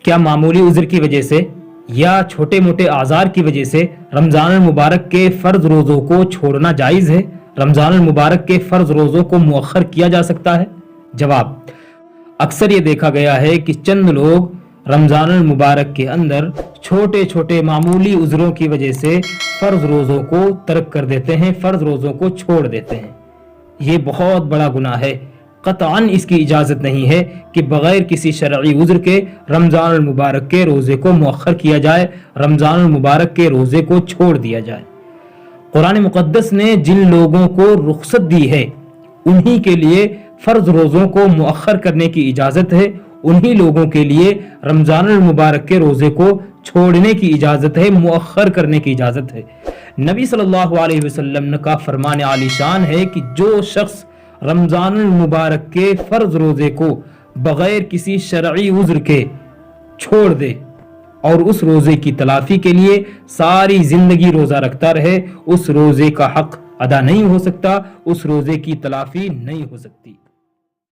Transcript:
کیا معمولی عذر کی وجہ سے یا چھوٹے موٹے آزار کی وجہ سے رمضان المبارک کے فرض روزوں کو چھوڑنا جائز ہے؟ رمضان المبارک کے فرض روزوں کو مؤخر کیا جا سکتا ہے؟ جواب: اکثر یہ دیکھا گیا ہے کہ چند لوگ رمضان المبارک کے اندر چھوٹے چھوٹے معمولی عذروں کی وجہ سے فرض روزوں کو ترک کر دیتے ہیں، فرض روزوں کو چھوڑ دیتے ہیں۔ یہ بہت بڑا گناہ ہے۔ قطعاً اس کی اجازت نہیں ہے کہ بغیر کسی شرعی عذر کے رمضان المبارک کے روزے کو مؤخر کیا جائے، رمضان المبارک کے روزے کو چھوڑ دیا جائے۔ قرآن مقدس نے جن لوگوں کو رخصت دی ہے انہی کے لیے فرض روزوں کو مؤخر کرنے کی اجازت ہے، انہی لوگوں کے لیے رمضان المبارک کے روزے کو چھوڑنے کی اجازت ہے، مؤخر کرنے کی اجازت ہے۔ نبی صلی اللہ علیہ وسلم کا فرمان عالی شان ہے کہ جو شخص رمضان المبارک کے فرض روزے کو بغیر کسی شرعی عذر کے چھوڑ دے اور اس روزے کی تلافی کے لیے ساری زندگی روزہ رکھتا رہے، اس روزے کا حق ادا نہیں ہو سکتا، اس روزے کی تلافی نہیں ہو سکتی۔